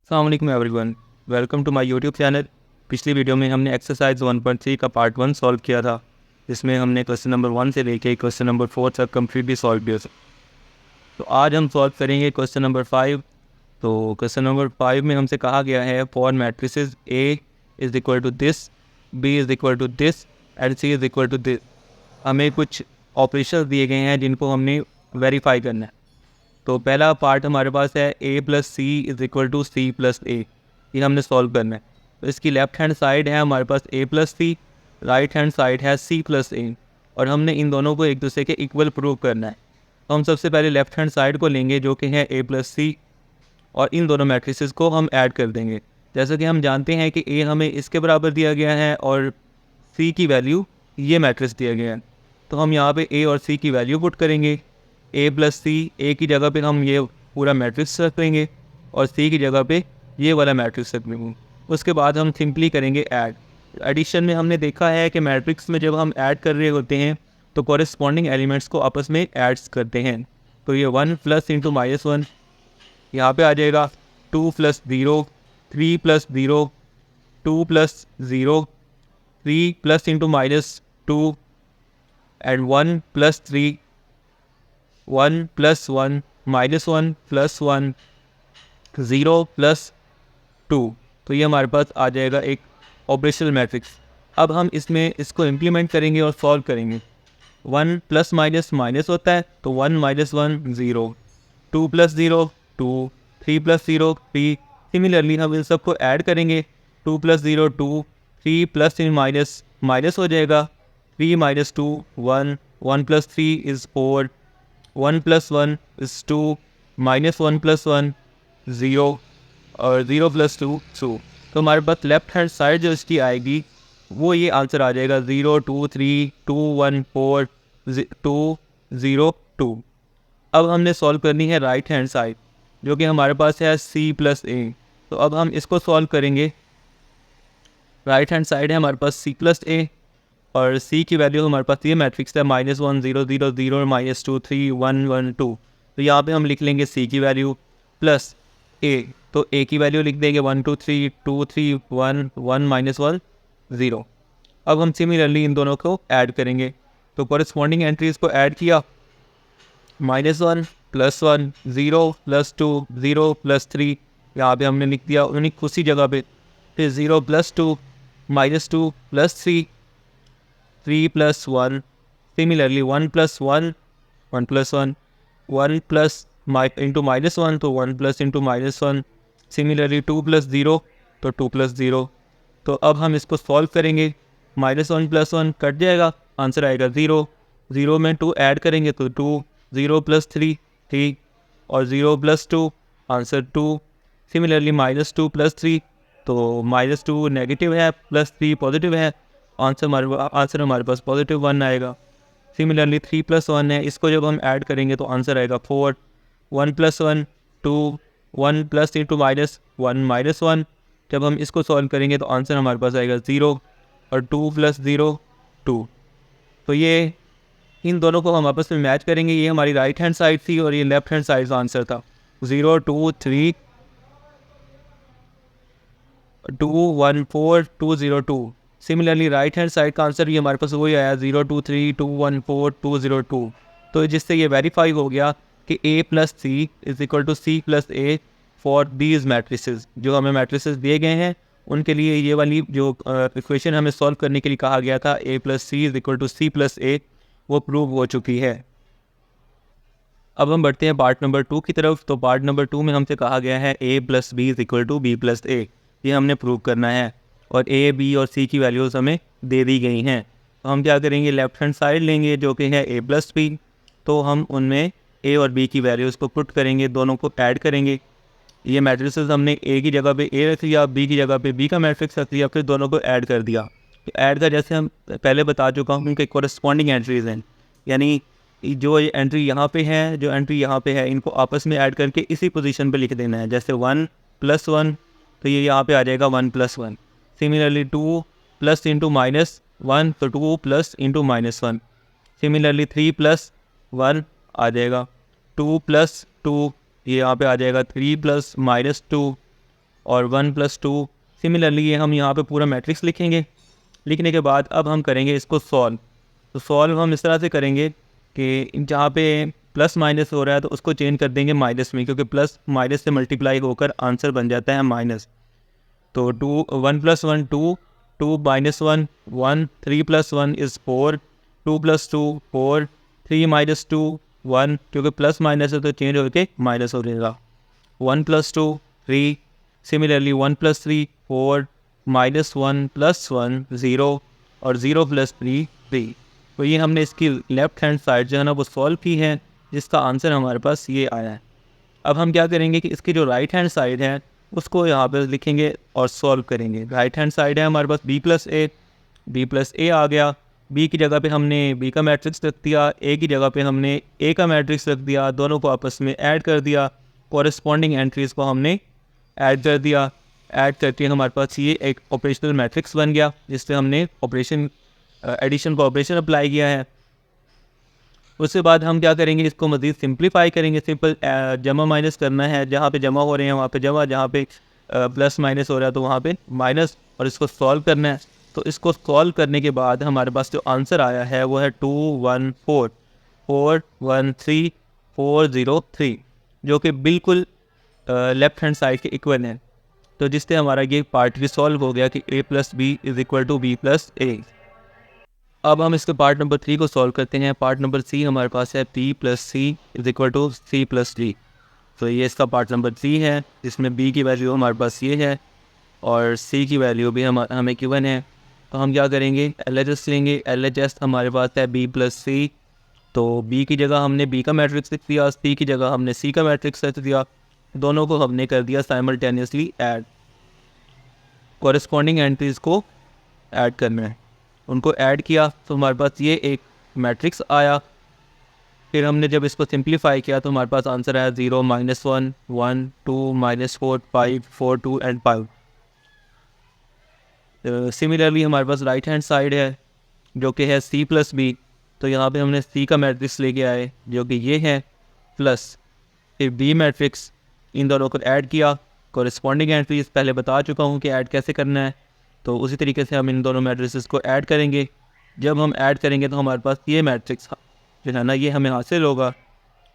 अस्सलाम वालेकुम everyone, welcome to my YouTube channel. पिछली वीडियो में हमने एक्सरसाइज 1.3 का पार्ट 1 सॉल्व किया था, जिसमें हमने क्वेश्चन नंबर 1 से लेके क्वेश्चन नंबर 4 तक कम्प्लीटली सॉल्व किया। तो आज हम सॉल्व करेंगे क्वेश्चन नंबर 5। तो क्वेश्चन नंबर 5 में हमसे कहा गया है for matrices A is equal to this, B is equal to this and C is equal to this. हमें कुछ ऑपरेशंस दिए गए हैं जिनको हमने वेरीफाई करना है। तो पहला पार्ट हमारे पास है a plus C is equal to C plus A, ये हमने सॉल्व करना है। तो इसकी लेफ्ट हैंड साइड है हमारे पास a plus C, right hand side है c प्लस ए, और हमने इन दोनों को एक दूसरे के इक्वल प्रूव करना है। तो हम सबसे पहले लेफ्ट हैंड साइड को लेंगे जो कि है a प्लस सी, और इन दोनों मैट्रिसेस को हम ऐड कर देंगे। जैसे कि हम जानते हैं कि a हमें इसके बराबर दिया गया है और c की वैल्यू ये मैट्रिक्स दिया गया है। तो हम यहाँ पे a और c की वैल्यू पुट करेंगे। a प्लस सी, ए की जगह पे हम ये पूरा मैट्रिक्स रख देंगे और सी की जगह पे ये वाला मैट्रिक्स रख देंगे। उसके बाद हम सिंपली करेंगे ऐड। एडिशन में हमने देखा है कि मैट्रिक्स में जब हम ऐड कर रहे होते हैं तो कॉरेस्पॉन्डिंग एलिमेंट्स को आपस में ऐड्स करते हैं। तो ये 1 प्लस इंटू माइनस 1 यहाँ पर आ जाएगा, 2 plus 0, 3 plus 0, 2 plus 0, 3 plus into minus 2 and 1 plus 3, 1 plus 1 minus 1 plus 1, 0 plus 2। तो ये हमारे पास आ जाएगा एक ऑपरेशनल मैट्रिक्स। अब हम इसमें इसको इम्प्लीमेंट करेंगे और सॉल्व करेंगे। 1 प्लस माइनस माइनस होता है, तो 1 माइनस 1 0, 2 प्लस 0 2, 3 प्लस 0 3। सिमिलरली हम इन सबको ऐड करेंगे। 2 प्लस 0 2, 3 प्लस इन माइनस माइनस हो जाएगा, 3 minus 2 1, 1 plus 3 is 4, 1 plus 1 is 2, minus 1 plus 1 0, और 0 प्लस 2 2। तो हमारे पास लेफ्ट हैंड साइड जो इसकी आएगी वो ये आंसर आ जाएगा 0 2 3 2 1 4 2 0 2। अब हमने सॉल्व करनी है राइट हैंड साइड जो कि हमारे पास है c प्लस ए। तो अब हम इसको सॉल्व करेंगे। राइट हैंड साइड है हमारे पास c प्लस ए, और c की वैल्यू हमारे पास ये मैट्रिक्स है -1 0 0 0 -2 3 1 1 2। तो यहाँ पे हम लिख लेंगे c की वैल्यू प्लस a। तो a की वैल्यू लिख देंगे 1 2 3 2 3 1 1 -1 0। अब हम सिमिलरली इन दोनों को ऐड करेंगे। तो कॉरेस्पॉन्डिंग एंट्रीज को ऐड किया, -1 प्लस 1 0 प्लस 2 0 प्लस 3, यहाँ पे हमने लिख दिया उन्हीं उसी जगह पे। फिर 0 plus 2 -2 plus 3, 3 plus 1। Similarly 1 plus 1 1 plus 1, 1 plus into minus 1 तो 1 plus into minus 1। Similarly 2 plus 0 तो 2 प्लस 0। तो अब हम इसको सॉल्व करेंगे। -1 प्लस 1 कट जाएगा, आंसर आएगा 0। 0 में 2 ऐड करेंगे तो 2, 0 प्लस 3 3, और 0 प्लस 2 आंसर 2। सिमिलरली -2 प्लस 3 तो -2 नेगेटिव है, प्लस 3 पॉजिटिव है, आंसर हमारे पास पॉजिटिव 1 आएगा। सिमिलरली 3 प्लस 1 है, इसको जब हम ऐड करेंगे तो आंसर आएगा 4। 1 plus 1 2, 1 plus into minus 1 minus 1। जब हम इसको सॉल्व करेंगे तो आंसर हमारे पास आएगा 0, और 2 प्लस 0 2। तो ये इन दोनों को हम आपस में मैच करेंगे। ये हमारी राइट हैंड साइड थी और ये लेफ्ट हैंड साइड का आंसर था। 0 2 3 2 1 4 2 0 2। सिमिलरली राइट हैंड साइड का आंसर भी हमारे पास वही आया, 0 2 3 2 1 4 2 0 2। तो जिससे ये वेरीफाई हो गया कि a plus C is equal to C plus A for these matrices. जो हमें मैट्रिसेस दिए गए हैं उनके लिए ये वाली जो इक्वेशन हमें सॉल्व करने के लिए कहा गया था a plus C is equal to C plus A, वो प्रूव हो चुकी है। अब हम बढ़ते हैं पार्ट नंबर 2 की तरफ। तो पार्ट नंबर 2 में हमसे कहा गया है a plus B is equal to B plus A, ये हमने प्रूव करना है, और a b और c की वैल्यूज़ हमें दे दी गई हैं। तो हम क्या करेंगे, लेफ्ट हैंड साइड लेंगे जो कि है a प्लस बी। तो हम उनमें a और b की वैल्यूज़ को पुट करेंगे, दोनों को ऐड करेंगे। ये मैट्रिसेस हमने a की जगह पे a रख लिया, b की जगह पे b का मैट्रिक्स रख लिया, फिर दोनों को ऐड कर दिया। तो ऐड का जैसे हम पहले बता चुका हूँ उनके कॉरेस्पॉन्डिंग एंट्रीज हैं, यानी जो ये एंट्री यहाँ पे है, जो एंट्री यहाँ पे है, इनको आपस में ऐड करके इसी पोजीशन पे लिख देना है। जैसे 1 प्लस 1 तो ये यहाँ पे आ जाएगा 1 plus 1। Similarly 2 plus into minus 1 तो 2 plus into minus 1। Similarly 3 plus 1 आ जाएगा 2 प्लस 2, ये यहाँ पे आ जाएगा 3 प्लस -2, और 1+2। सिमिलरली ये हम यहाँ पे पूरा मैट्रिक्स लिखेंगे। लिखने के बाद अब हम करेंगे इसको सॉल्व। तो सॉल्व हम इस तरह से करेंगे कि जहाँ पे प्लस माइनस हो रहा है तो उसको चेंज कर देंगे माइनस में, क्योंकि प्लस माइनस से मल्टीप्लाई होकर आंसर बन जाता है माइनस। तो 1+1 2, 2-1 1, 3+1 इज़ 4, 2+2 4, 3-2 1, क्योंकि प्लस माइनस है तो चेंज होकर माइनस हो जाएगा। 1+2 3, सिमिलरली 1+3 4, -1 +1 0 और 0+3 3। तो ये हमने इसकी लेफ़्ट हैंड साइड जो है ना वो सॉल्व की है, जिसका आंसर हमारे पास ये आया है। अब हम क्या करेंगे कि इसकी जो राइट हैंड साइड है उसको यहाँ पे लिखेंगे और सॉल्व करेंगे। राइट हैंड साइड है हमारे पास b+a आ गया। b की जगह पे हमने b का मैट्रिक्स रख दिया, a की जगह पे हमने a का मैट्रिक्स रख दिया, दोनों को आपस में ऐड कर दिया, कॉरेस्पॉन्डिंग एंट्रीज़ को हमने ऐड कर दिया। ऐड करके हमारे पास ये एक ऑपरेशनल मैट्रिक्स बन गया, जिससे हमने ऑपरेशन एडिशन का ऑपरेशन अप्लाई किया है। उसके बाद हम क्या करेंगे, इसको मज़ीद सिंप्लीफाई करेंगे। सिंपल जमा माइनस करना है, जहाँ पे जमा हो रहे हैं वहाँ पे जमा, जहाँ पे प्लस माइनस हो रहा है तो वहाँ पे माइनस, और इसको सॉल्व करना है। तो इसको सॉल्व करने के बाद हमारे पास जो आंसर आया है वो है 214413403, जो कि बिल्कुल लेफ़्ट हैंड साइड के इक्वल है। तो जिससे हमारा ये पार्ट भी सॉल्व हो गया कि a+b = b+a। अब हम इसके पार्ट नंबर 3 को सॉल्व करते हैं। पार्ट नंबर C हमारे पास है b+c = c+d। तो ये इसका पार्ट नंबर 3 है, जिसमें b की वैल्यू हमारे पास ये है और c की वैल्यू भी हमें गिवन है। तो हम क्या करेंगे, LHS लेंगे। LHS हमारे पास है b+c, तो b की जगह हमने b का मैट्रिक्स लिख दिया, c की जगह हमने c का मैट्रिक्स लिख दिया। दोनों को हमने कर दिया साइमल्टेनियसली ऐड। कॉरेस्पॉन्डिंग एंट्रीज़ को ऐड करना है, उनको ऐड किया तो हमारे पास ये एक मैट्रिक्स आया। फिर हमने जब इसको सिंप्लीफाई किया तो हमारे पास आंसर आया 0, -1 1 2 -4 5 4 2 एंड 5। सिमिलरली हमारे पास राइट हैंड साइड है जो कि है c+b। तो यहाँ पे हमने c का मैट्रिक्स लेके आए जो कि ये है, प्लस फिर b मैट्रिक्स, इन दोनों को ऐड किया। कॉरेस्पॉन्डिंग एंट्रीज पहले बता चुका हूँ कि ऐड कैसे करना है, तो उसी तरीके से हम इन दोनों मैट्रिक्स को ऐड करेंगे। जब हम ऐड करेंगे तो हमारे पास ये मैट्रिक्स जो है ना ये हमें हासिल होगा।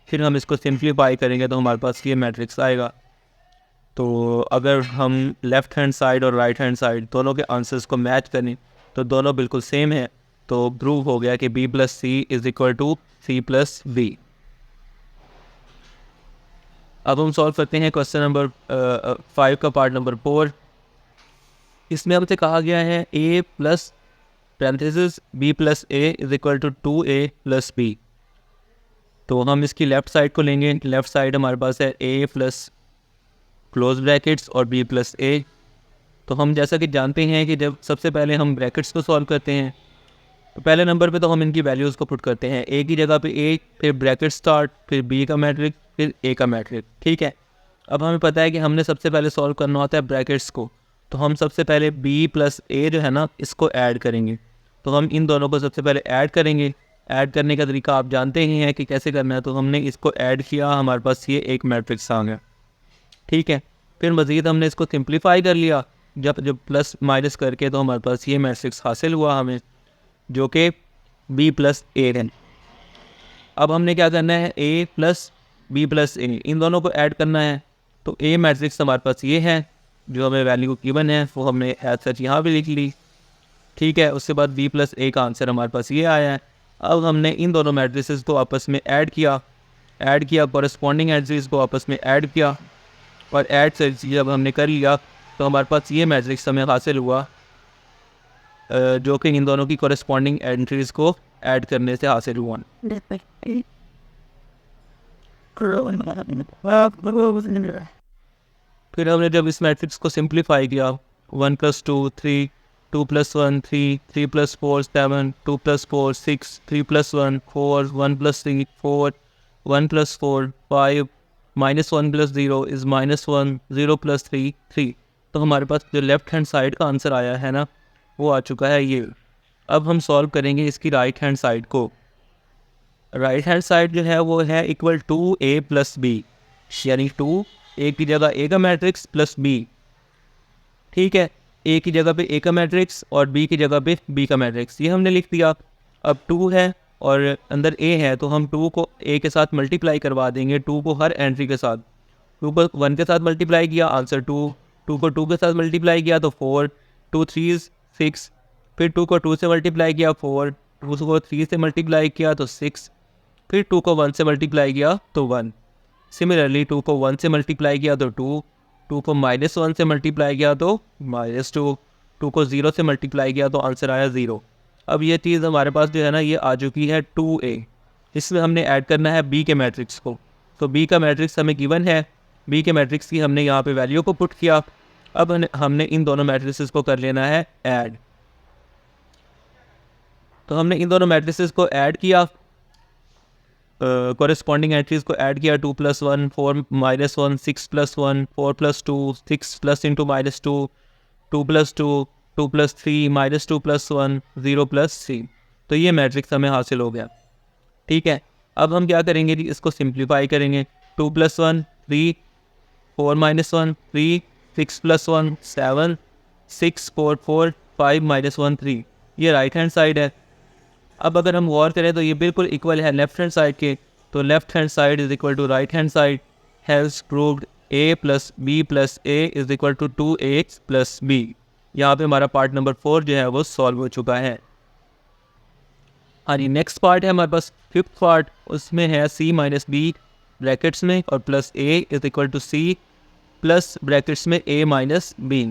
फिर हम इसको सिंप्लीफाई करेंगे तो हमारे पास ये मैट्रिक्स आएगा। तो अगर हम लेफ़्ट हैंड साइड और राइट हैंड साइड दोनों के आंसर्स को मैच करें तो दोनों बिल्कुल सेम है, तो प्रूव हो गया कि b+c = c+b। अब हम सॉल्व करते हैं क्वेश्चन नंबर 5 का पार्ट नंबर 4। इसमें हमसे कहा गया है a plus parenthesis b+a = 2a+b। तो हम इसकी लेफ़्ट साइड को लेंगे। लेफ़्ट साइड हमारे पास है a प्लस क्लोज ब्रैकेट्स और b+a। तो हम जैसा कि जानते हैं कि जब सबसे पहले हम ब्रैकेट्स को सॉल्व करते हैं तो पहले नंबर पे तो हम इनकी वैल्यूज़ को पुट करते हैं। a की जगह पे a, फिर ब्रैकेट स्टार्ट, फिर b का मैट्रिक्स, फिर a का मैट्रिक्स। ठीक है, अब हमें पता है कि हमने सबसे पहले सॉल्व करना होता है ब्रैकेट्स को, तो हम सबसे पहले b+a जो है ना इसको ऐड करेंगे। तो हम इन दोनों को सबसे पहले ऐड करेंगे। ऐड करने का तरीका आप जानते ही हैं कि कैसे करना है। तो हमने इसको ऐड किया, हमारे पास ये एक मैट्रिक्स आ गया। ठीक है, फिर मज़ीद हमने इसको सिंप्लीफाई कर लिया। जब प्लस माइनस करके तो हमारे पास ये मैट्रिक्स हासिल हुआ हमें, जो कि b+a है। अब हमने क्या करना है, a प्लस b+a इन दोनों को ऐड करना है। तो a मैट्रिक्स हमारे पास ये है, जो हमें वैल्यू गिवन है वो हमने एज सच यहाँ भी लिख ली। ठीक है, उसके बाद b+a का आंसर हमारे पास ये आया है। अब हमने इन दोनों मैट्रिसेस को आपस में ऐड किया, कॉरेस्पॉन्डिंग एंट्रीज़ को आपस में ऐड किया, और ऐड से जब हमने कर लिया तो हमारे पास ये मैट्रिक्स हमें हासिल हुआ, जो कि इन दोनों की कॉरेस्पॉन्डिंग एंट्रीज़ को ऐड करने से हासिल हुआ। फिर हमने जब इस मैट्रिक्स को सिंप्लीफाई किया, 1+2 3, 2+1 3, 3+4 7, 2+4 6, 3+1 4, 1+3 4, 1+4 5, -1+0 is -1, 0+3 3। तो हमारे पास जो लेफ़्ट हैंड साइड का आंसर आया है ना वो आ चुका है ये। अब हम सॉल्व करेंगे इसकी राइट हैंड साइड को। राइट हैंड साइड जो है वो है = 2a+b, यानी 2 a की जगह a का मैट्रिक्स प्लस b। ठीक है, ए की जगह पे ए का मैट्रिक्स और बी की जगह पे बी का मैट्रिक्स, ये हमने लिख दिया। अब 2 है और अंदर ए है, तो हम 2 को ए के साथ मल्टीप्लाई करवा देंगे, 2 को हर एंट्री के साथ। 2 को 1 के साथ मल्टीप्लाई किया, आंसर 2। 2 को 2 के साथ मल्टीप्लाई किया तो 4, 2 3 6। फिर 2 को 2 से मल्टीप्लाई किया 4, 2 को 3 से मल्टीप्लाई किया तो 6। फिर 2 को 1 से मल्टीप्लाई किया तो 1। सिमिलरली 2 को 1 से मल्टीप्लाई किया तो 2, 2 को -1 से मल्टीप्लाई किया तो -2, 2 को 0 से मल्टीप्लाई किया तो आंसर आया 0। अब ये चीज़ हमारे पास जो है ना ये आ चुकी है 2a। इसमें हमने ऐड करना है b के मैट्रिक्स को। तो b का मैट्रिक्स हमें गिवन है, b के मैट्रिक्स की हमने यहाँ पे वैल्यू को पुट किया। अब हमने इन दोनों मैट्रिसेस को कर लेना है ऐड। तो हमने इन दोनों मैट्रिसेस को ऐड किया, कॉरेस्पॉन्डिंग एंट्रीज को ऐड किया। 2 + 1 4 -1 6 + 1 4 + 2 6 प्लस इंटू -2 2 + 2 2 + 3 -2 + 1 0 + 3। तो ये मैट्रिक्स हमें हासिल हो गया। ठीक है, अब हम क्या करेंगे जी, इसको सिंप्लीफाई करेंगे। 2 + 1 3 4 -1 3 6 + 1 7 6 4 4 5 -1 3। ये राइट हैंड साइड है। अब अगर हम गौर करें तो ये बिल्कुल इक्वल है लेफ्ट हैंड साइड के। तो left hand side is equal to right hand side. Has proved a + b + a is equal to 2a + b। यहाँ पे हमारा पार्ट नंबर 4 जो है वो सॉल्व हो चुका है। हाँ जी, नेक्स्ट पार्ट है हमारे पास 5th पार्ट। उसमें है c - b ब्रैकेट्स में और plus a is equal to c plus brackets में a - b।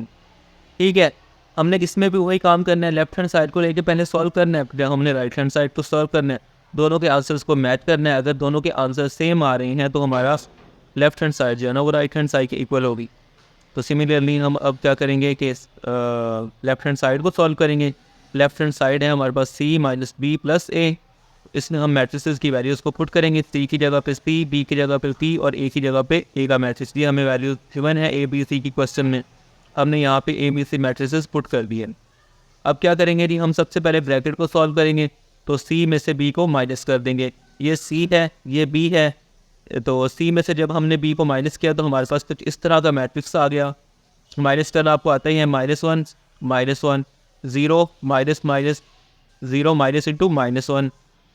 ठीक है, हमने इसमें भी वही काम करना है, लेफ्ट हैंड साइड को लेके पहले सॉल्व करना है, फिर हमने राइट हैंड साइड को सॉल्व करना है। दोनों के आंसर्स को मैच करना है। अगर दोनों के आंसर सेम आ रहे हैं तो हमारा लेफ्ट हैंड साइड जो है ना वो राइट हैंड साइड के इक्वल होगी। तो सिमिलरली हम अब क्या करेंगे कि लेफ्ट हैंड साइड को सॉल्व करेंगे। लेफ्ट हैंड साइड है हमारे पास c - b + a। इसमें हम मैट्रिसेस की वैल्यूज़ को पुट करेंगे। c की जगह पे c, b की जगह पे p और a की जगह पे a का मैट्रिक्स। ये हमें वैल्यूज गिवन है a b c की क्वेश्चन में। हमने यहाँ पे a b c matrices put कर दिए। अब क्या करेंगे जी, हम सबसे पहले ब्रैकेट को सॉल्व करेंगे। तो c में से b को माइनस कर देंगे। ये c है, ये b है। तो c में से जब हमने b को माइनस किया तो हमारे पास कुछ इस तरह का मैट्रिक्स आ गया। माइनस करना आपको आता ही है, -1 -1 0 minus 0 minus into -1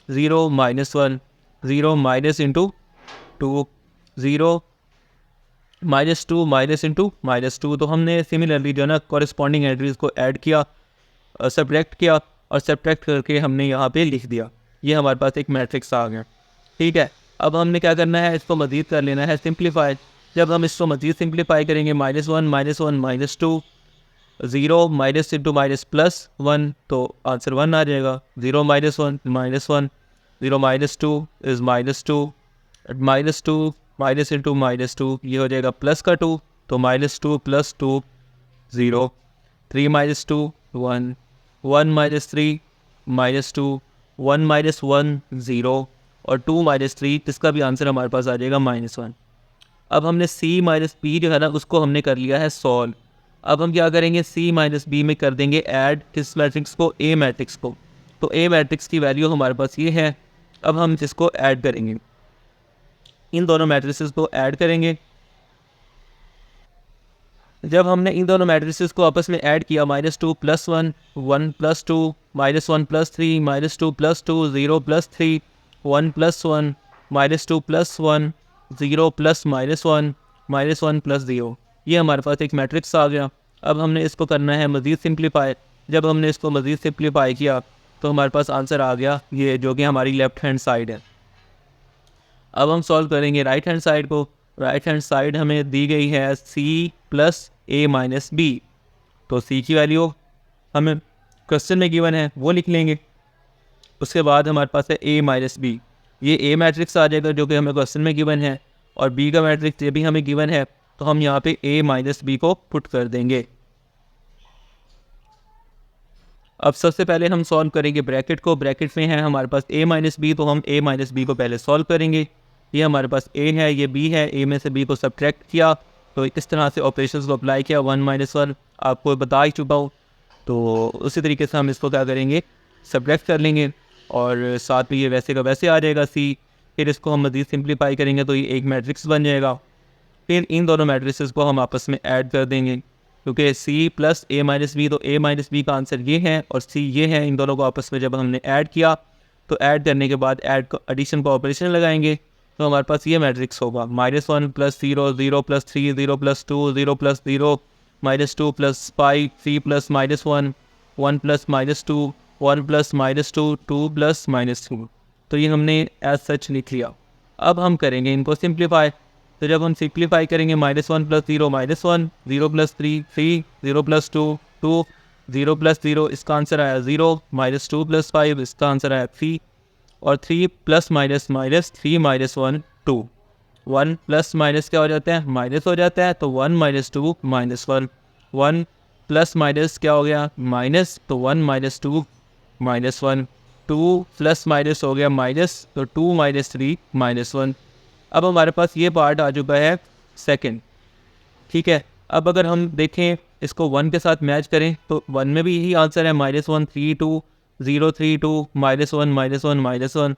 0 -1 0 minus into 2 0 -2 minus into -2। तो हमने सिमिलरली जो है ना कॉरेस्पॉन्डिंग एंट्रीज को ऐड किया, सब्ट्रैक्ट किया और सब्ट्रैक्ट करके हमने यहाँ पे लिख दिया। ये हमारे पास एक मैट्रिक्स आ गया। ठीक है, अब हमने क्या करना है, इसको मज़ीद कर लेना है सिंप्लीफाई। जब हम इसको मज़ीद सिंप्लीफाई करेंगे -1 -1 -2 0 माइनस इंटू माइनस प्लस 1 तो आंसर 1 आ जाएगा। 0 - 1 -1 0 -2 इज़ -2 -2 माइनस इंटू -2 ये हो जाएगा प्लस का 2 तो -2 + 2 0 3 - 2 1 1 - 3 -2 1 - 1 0 और 2 - 3 इसका भी आंसर हमारे पास आ जाएगा -1। अब हमने c - b जो है ना उसको हमने कर लिया है सॉल्व। अब हम क्या करेंगे, c - b में कर देंगे ऐड किस मैट्रिक्स को, a मैट्रिक्स को। तो a मैट्रिक्स की वैल्यू हमारे पास ये है। अब हम इसको ऐड करेंगे, इन दोनों मैट्रिसेस को ऐड करेंगे। जब हमने इन दोनों मैट्रिसेस को आपस में ऐड किया, -2 + 1 1 + 2 -1 + 3 -2 + 2 0 + 3 1 + 1 -2 + 1 0 + -1 -1 + 0। ये हमारे पास एक मैट्रिक्स आ गया। अब हमने इसको करना है मज़ीद सिंप्लीफाई। जब हमने इसको मज़ीद सिंप्लीफाई किया तो हमारे पास आंसर आ गया ये, जो कि हमारी लेफ़्ट हैंड साइड है। अब हम सॉल्व करेंगे राइट हैंड साइड को। राइट हैंड साइड हमें दी गई है c + a - b। तो c की वैल्यू हमें क्वेश्चन में गिवन है वो लिख लेंगे। उसके बाद हमारे पास है a - b। ये a मैट्रिक्स आ जाएगा जो कि हमें क्वेश्चन में गिवन है, और b का मैट्रिक्स ये भी हमें गिवन है। तो हम यहाँ पे a - b को पुट कर देंगे। अब सबसे पहले हम सॉल्व करेंगे ब्रैकेट को। ब्रैकेट में है हमारे पास a - b, तो हम a - b को पहले सॉल्व करेंगे। ये हमारे पास a है, ये b है। a में से b को सब्ट्रैक्ट किया तो इस तरह से ऑपरेशंस को अप्लाई किया। 1 - 1 आपको बता ही चुका हूँ। तो उसी तरीके से हम इसको क्या करेंगे, सब्ट्रैक्ट कर लेंगे और साथ में ये वैसे का वैसे आ जाएगा c। फिर इसको हम मज़ीद सिंप्लीफाई करेंगे तो ये एक मैट्रिक्स बन जाएगा। फिर इन दोनों मैट्रिसेस को हम आपस में ऐड कर देंगे। क्योंकि सी प्लस ए माइनस बी, तो ए माइनस बी का आंसर ये है और सी ये है। इन दोनों को आपस में जब हमने ऐड किया तो ऐड करने के बाद एडिशन का ऑपरेशन लगाएंगे तो हमारे पास ये मैट्रिक्स होगा -1 + 0 0 + 3 0 + 2 0 + 0 -2 + 5 3 + -1 1 + -2 1 + -2 2 + -2। तो ये हमने एज सच लिख लिया। अब हम करेंगे इनको सिंप्लीफाई। तो जब हम सिंप्लीफाई करेंगे -1 + 0 -1 0 + 3 3 0 + 2 2 0 + 0 इसका आंसर आया 0 -2 + 5 इसका आंसर आया 3 और 3 + माइनस 3 - 1 2 1 प्लस माइनस क्या हो जाता है माइनस हो जाता है तो 1 - 2 -1 1 प्लस माइनस क्या हो गया माइनस तो 1 - 2 -1 2 प्लस माइनस हो गया माइनस तो 2 - 3 -1। अब हमारे पास ये पार्ट आ चुका है सेकंड। ठीक है, अब अगर हम देखें इसको 1 के साथ मैच करें तो 1 में भी यही आंसर है -1 3 2 0 3 2 -1 -1 -1।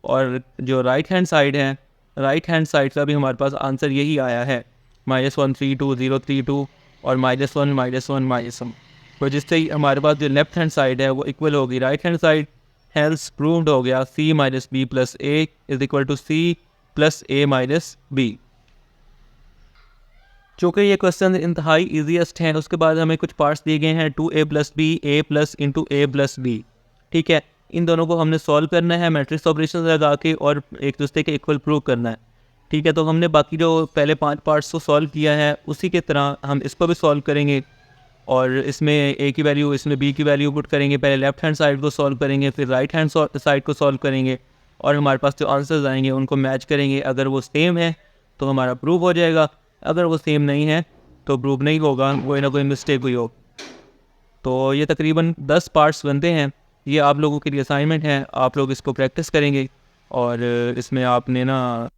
और जो राइट हैंड साइड है राइट हैंड साइड का भी हमारे पास आंसर यही आया है -1 3 2 0 3 2 और -1 -1 -1। तो जिससे हमारे पास जो लेफ्ट हैंड साइड है वो इक्वल होगी राइट हैंड साइड। हेल्स प्रूव्ड हो गया C - B + A = C + A - B। चूँकि ये क्वेश्चन इंतहाई ईजीएस्ट हैं, उसके बाद हमें कुछ पार्ट्स दिए गए हैं 2A + B A + A + B। ठीक है, इन दोनों को हमने सॉल्व करना है मैट्रिक्स ऑपरेशन लगा के और एक दूसरे के इक्वल प्रूव करना है। ठीक है, तो हमने बाकी जो पहले 5 पार्ट्स को सॉल्व किया है उसी के तरह हम इसको भी सॉल्व करेंगे और इसमें A की वैल्यू इसमें B की वैल्यू पुट करेंगे। पहले लेफ्ट हैंड साइड को सॉल्व करेंगे फिर राइट हैंड साइड को सॉल्व करेंगे और हमारे पास जो आंसर्स आएंगे उनको मैच करेंगे। अगर वो सेम है तो हमारा प्रूव हो जाएगा, अगर वो सेम नहीं है तो प्रूव नहीं होगा, कोई ना कोई मिस्टेक हुई हो। तो ये तकरीबन 10 पार्ट्स बनते हैं। ये आप लोगों के लिए असाइनमेंट है, आप लोग इसको प्रैक्टिस करेंगे और इसमें आपने ना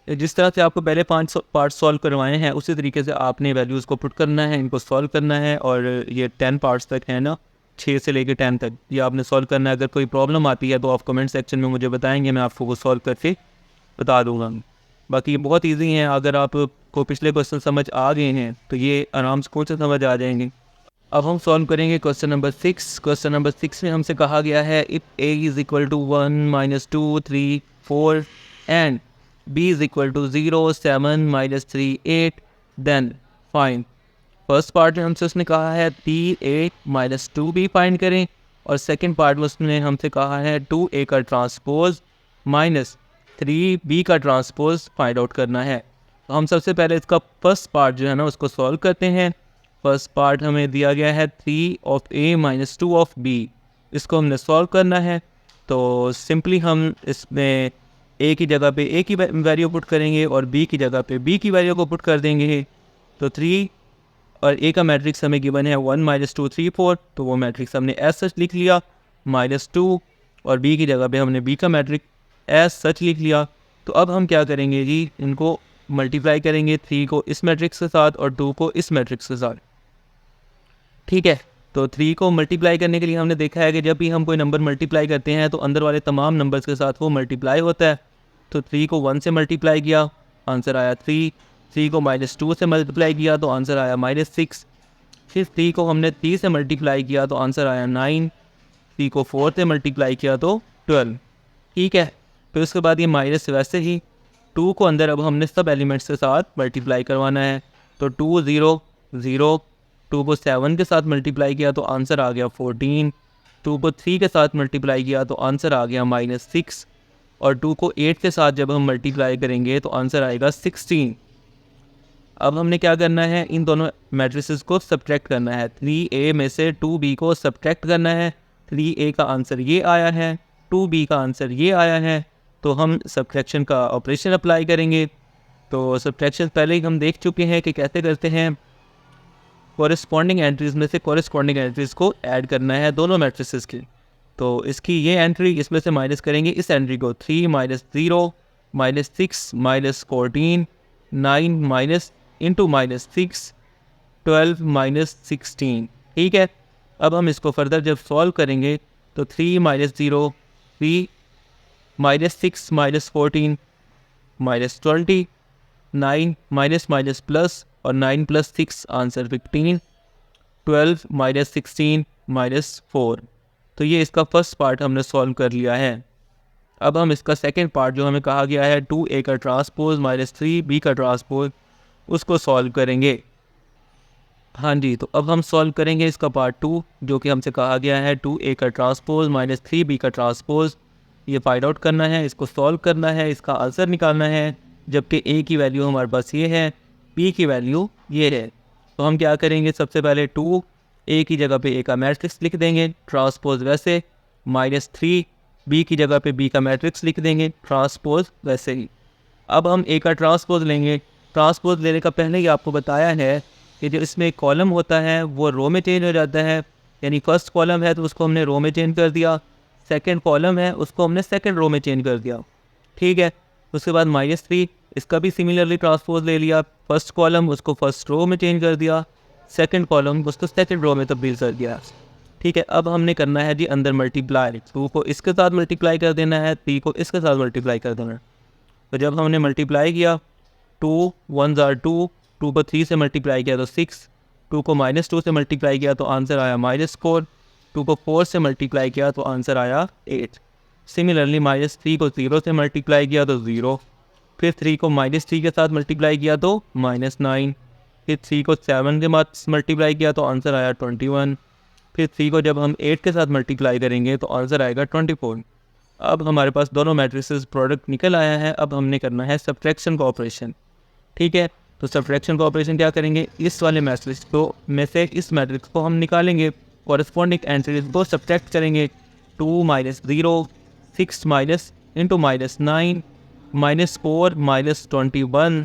जिस तरह से आपको पहले 5 पार्ट सॉल्व करवाए हैं उसी तरीके से आपने वैल्यूज़ को पुट करना है, इनको सॉल्व करना है। और ये 10 पार्ट्स तक है ना, 6 से लेकर 10 तक ये आपने सॉल्व करना है। अगर कोई प्रॉब्लम आती है तो आप कमेंट सेक्शन में मुझे बताएंगे, मैं आपको वो सॉल्व करके बता दूंगा। बाकी ये बहुत इजी हैं, अगर आपको पिछले क्वेश्चन समझ आ गए हैं तो ये आराम से खुद से समझ आ जाएंगे। अब हम सॉल्व करेंगे क्वेश्चन नंबर 6। क्वेश्चन नंबर 6 में हमसे कहा गया है if A = 1 - 2 3 4 and B = 0 7 - 3 8 then find. First part में हमसे उसने कहा है 3A - 2B फाइंड करें और सेकंड पार्ट में उसने हमसे कहा है 2A का ट्रांसपोज -3B का ट्रांसपोज फाइंड आउट करना है। तो हम सबसे पहले इसका फर्स्ट पार्ट जो है ना उसको सॉल्व करते हैं। फर्स्ट पार्ट हमें दिया गया है 3 of A - 2 of B, इसको हमने सॉल्व करना है। तो सिंपली हम इसमें A की जगह पे A की वैल्यू पुट करेंगे और B की जगह पे B की वैल्यू को पुट कर देंगे। तो 3 और A का मैट्रिक्स हमें गिवन है 1 - 2 3 4, तो वो मैट्रिक्स हमने एज सच लिख लिया -2 और B की जगह पे हमने B का मैट्रिक्स एज सच लिख लिया। तो अब हम क्या करेंगे जी, इनको मल्टीप्लाई करेंगे 3 को इस मैट्रिक्स के साथ और 2 को इस मैट्रिक्स के साथ। ठीक है, तो 3 को मल्टीप्लाई करने के लिए हमने देखा है कि जब भी हम कोई नंबर मल्टीप्लाई करते हैं तो अंदर वाले तमाम नंबर्स के साथ वो मल्टीप्लाई होता है। तो 3 को 1 से मल्टीप्लाई किया, आंसर आया 3। 3 को -2 से मल्टीप्लाई किया तो आंसर आया -6। फिर 3 को हमने 3 से मल्टीप्लाई किया तो आंसर आया 9। 3 को 4 से मल्टीप्लाई किया तो 12। ठीक है, फिर उसके बाद ये माइनस वैसे ही 2 को अंदर अब हमने सब एलिमेंट्स के साथ मल्टीप्लाई करवाना है। तो 2 0 0, 2 को 7 के साथ मल्टीप्लाई किया तो आंसर आ गया 14। 2 को 3 के साथ मल्टीप्लाई किया तो आंसर आ गया -6 और 2 को 8 के साथ जब हम मल्टीप्लाई करेंगे तो आंसर आएगा 16। अब हमने क्या करना है, इन दोनों मैट्रिसेस को सब्ट्रैक्ट करना है। 3A में से 2B को सब्ट्रैक्ट करना है। 3A का आंसर ये आया है, 2B का आंसर ये आया है, तो हम सब्ट्रैक्शन का ऑपरेशन अप्लाई करेंगे। तो सब्ट्रैक्शन पहले ही हम देख चुके हैं कि कैसे करते हैं। कॉरेस्पॉन्डिंग एंट्रीज़ में से कॉरेस्पॉन्डिंग एंट्रीज़ को ऐड करना है दोनों मैट्रिसेस की। तो इसकी ये एंट्री इसमें से माइनस करेंगे इस एंट्री को, 3 - 0 -6 -14 9 -6 12 -16। ठीक है, अब हम इसको फर्दर जब सॉल्व करेंगे तो 3 - 0 3 -6 -14 -20 9 माइनस माइनस प्लस और 9 + 6 आंसर 15। 12 minus 16 minus 4। तो ये इसका फर्स्ट पार्ट हमने सॉल्व कर लिया है। अब हम इसका सेकंड पार्ट जो हमें कहा गया है 2a का ट्रांसपोज माइनस 3b का ट्रांसपोज, उसको सॉल्व करेंगे। हाँ जी, तो अब हम सॉल्व करेंगे इसका पार्ट 2 जो कि हमसे कहा गया है 2a का ट्रांसपोज माइनस 3b का ट्रांसपोज। ये फाइंड आउट करना है, इसको सॉल्व करना है, इसका आंसर निकालना है। जबकि a की वैल्यू हमारे पास ये है, b की वैल्यू ये है। तो हम क्या करेंगे, सबसे पहले 2 a की जगह पे a का मैट्रिक्स लिख देंगे, ट्रांसपोज वैसे, माइनस 3 b की जगह पे b का मैट्रिक्स लिख देंगे, ट्रांसपोज वैसे ही। अब हम a का ट्रांसपोज लेंगे। ट्रांसपोज लेने का पहले ही आपको बताया है कि जो इसमें कॉलम होता है वो रो में चेंज हो जाता है। यानी फर्स्ट कॉलम है तो उसको हमने रो में चेंज कर दिया, सेकंड कॉलम है उसको हमने सेकंड रो में चेंज कर दिया। ठीक है, उसके बाद माइनस 3, इसका भी सिमिलरली ट्रांसपोज ले लिया। फर्स्ट कॉलम उसको फर्स्ट रो में चेंज कर दिया, सेकंड कॉलम उसको सेकंड रो में तब्दील कर दिया। ठीक है, अब हमने करना है जी अंदर मल्टीप्लाई। 2 को इसके साथ मल्टीप्लाई कर देना है, 3 को इसके साथ मल्टीप्लाई कर देना है। तो जब हमने मल्टीप्लाई किया, 2 1 ज़ार 2, 2 को 3 से मल्टीप्लाई किया तो 6, 2 को माइनस 2 से मल्टीप्लाई किया तो आंसर आया माइनस 4, 2 को 4 से मल्टीप्लाई किया तो आंसर आया 8। सिमिलरली माइनस 3 को 0 से मल्टीप्लाई किया तो 0, फिर 3 को माइनस 3 के साथ मल्टीप्लाई किया तो माइनस 9, फिर 3 को 7 के साथ मल्टीप्लाई किया तो आंसर आया 21, फिर 3 को जब हम 8 के साथ मल्टीप्लाई करेंगे तो आंसर आएगा 24। अब हमारे पास दोनों मैट्रिसेस प्रोडक्ट निकल आया है। अब हमने करना है सब्ट्रैक्शन का ऑपरेशन। ठीक है, तो सब्ट्रैक्शन का ऑपरेशन क्या करेंगे, इस वाले मैट्रिक्स को में से इस मैट्रिक्स को हम निकालेंगे, कॉरेस्पॉन्डिंग एंट्रीज को सब्ट्रैक्ट करेंगे। 2 minus 0, 6 minus into minus 9, minus 4 minus 21,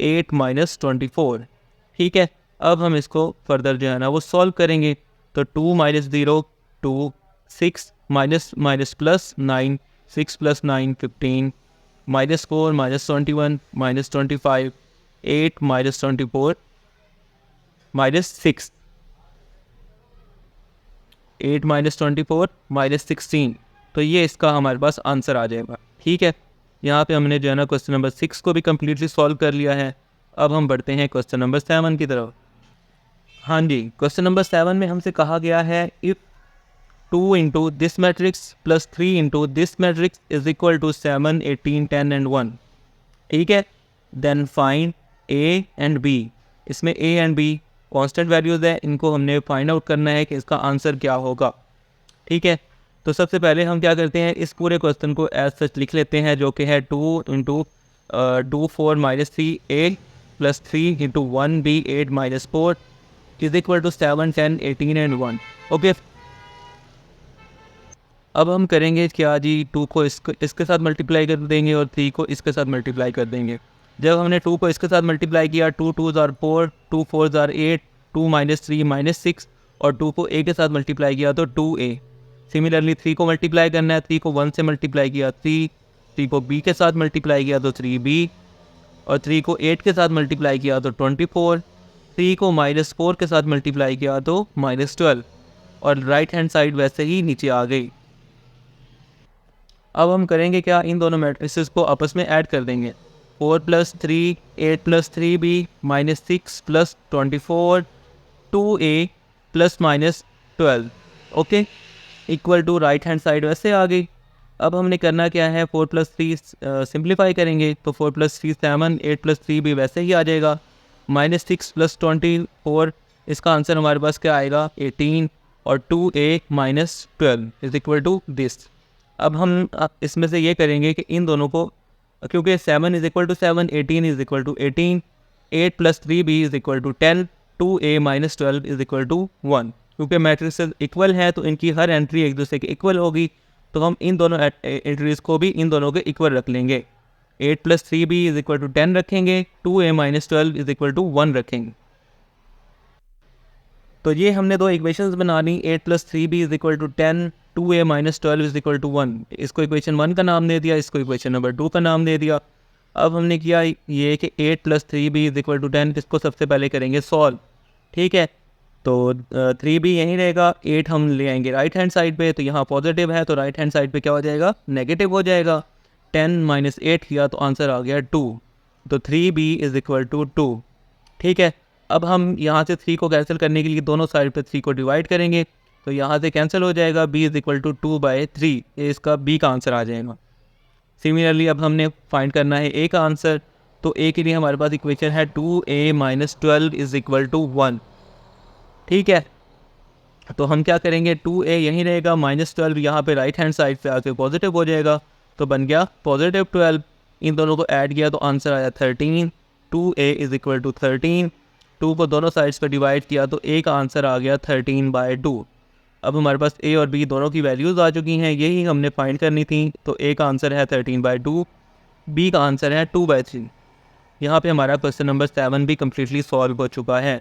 8 minus 24। ठीक है, अब हम इसको फर्दर जो है ना वो सॉल्व करेंगे। तो 2 minus 0 2, 6 minus minus plus 9, 6 plus 9 15, minus 4 minus 21 minus 25, 8 minus 24 minus 6, 8 minus 24 minus 16। तो ये इसका हमारे पास आंसर आ जाएगा। ठीक है, यहाँ पे हमने जो है ना क्वेश्चन नंबर 6 को भी कम्प्लीटली सॉल्व कर लिया है। अब हम बढ़ते हैं क्वेश्चन नंबर 7 की तरफ। हाँ जी, क्वेश्चन नंबर 7 में हमसे कहा गया है if 2 into this matrix plus 3 into this matrix is equal to 7 18 10 and 1। ठीक है, then find A and B. इसमें A and B constant values है, इनको हमने फाइंड आउट करना है कि इसका आंसर क्या होगा। ठीक है, तो सबसे पहले हम क्या करते हैं, इस पूरे क्वेश्चन को एज सच लिख लेते हैं जो कि है 2 into 2 4 minus 3 a plus 3 into 1 b 8 minus 4 is equal to 7 10 18 and 1। Okay, अब हम करेंगे क्या जी, 2 को इसके साथ मल्टीप्लाई कर देंगे और 3 को इसके साथ मल्टीप्लाई कर देंगे। जब हमने 2 को इसके साथ मल्टीप्लाई किया, 2 2 ज़ार 4, 2 4 ज़ार 8, 2 माइनस 3 माइनस 6, और 2 को a के साथ मल्टीप्लाई किया तो 2a। सिमिलरली 3 को मल्टीप्लाई करना है, 3 को 1 से मल्टीप्लाई किया 3, 3 को b के साथ मल्टीप्लाई किया तो 3b, और 3 को 8 के साथ मल्टीप्लाई किया तो 24, 3 को माइनस 4 के साथ मल्टीप्लाई किया तो माइनस 12, और राइट हैंड साइड वैसे ही नीचे आ गई। अब हम करेंगे क्या, इन दोनों मैट्रिसेस को आपस में ऐड कर देंगे। 4 plus 3 8 plus 3b minus 6 plus 24 2a plus minus 12। Okay, equal to right hand side वैसे आ गई। अब हमने करना क्या है, 4 प्लस 3 सिंप्लीफाई करेंगे तो 4 प्लस 3 7, 8 प्लस 3 भी वैसे ही आ जाएगा। माइनस 6 प्लस 24, इसका आंसर हमारे पास क्या आएगा 18, और 2a minus 12 is equal to this. अब हम इसमें से ये करेंगे कि इन दोनों को, क्योंकि 7 is equal to 7, 18 is equal to 18, 8 plus 3b is equal to 10, 2a minus 12 is equal to 1। क्योंकि मैट्रिसेस इक्वल है तो इनकी हर एंट्री एक दूसरे के इक्वल होगी, तो हम इन दोनों एंट्रीज को भी इन दोनों के इक्वल रख लेंगे। 8 plus 3b is equal to 10 रखेंगे, 2a minus 12 is equal to 1 रखेंगे। तो ये हमने दो इक्वेशंस बना ली, 8 plus 3b is equal to 10, 2a minus 12 is equal to 1। इसको इक्वेशन 1 का नाम दे दिया, इसको इक्वेशन नंबर 2 का नाम दे दिया। अब हमने किया ये कि 8 plus 3b is equal to 10, इसको सबसे पहले करेंगे सॉल्व। ठीक है, तो 3b यहीं रहेगा, 8 हम ले आएंगे राइट हैंड साइड पे, तो यहाँ पॉजिटिव है तो राइट हैंड साइड पे क्या हो जाएगा, नेगेटिव हो जाएगा। 10 माइनस 8 किया तो आंसर आ गया 2, तो 3b इज इक्वल टू 2। ठीक है, अब हम यहाँ से 3 को कैंसिल करने के लिए दोनों साइड पे 3 को डिवाइड करेंगे, तो यहाँ से कैंसिल हो जाएगा। b इज़ इक्वल टू 2/3, ये इसका b का आंसर आ जाएगा। सिमिलरली अब हमने फाइंड करना है a का आंसर, तो a के लिए हमारे पास इक्वेशन है 2a - 12 इज़ इक्वल टू 1। ठीक है, तो हम क्या करेंगे, 2a यहीं रहेगा, -12 यहाँ पे राइट हैंड साइड पे आके पॉजिटिव हो जाएगा, तो बन गया +12। इन दोनों को ऐड किया तो आंसर आया 13। 2a is equal to 13। 2 को दोनों साइड्स पर डिवाइड किया तो a का आंसर आ गया 13/2। अब हमारे पास a और b दोनों की वैल्यूज़ आ चुकी हैं, यही हमने फाइंड करनी थी। तो a का आंसर है 13/2, b का आंसर है 2/3। यहाँ पे हमारा क्वेश्चन नंबर 7 भी कम्प्लीटली सॉल्व हो चुका है।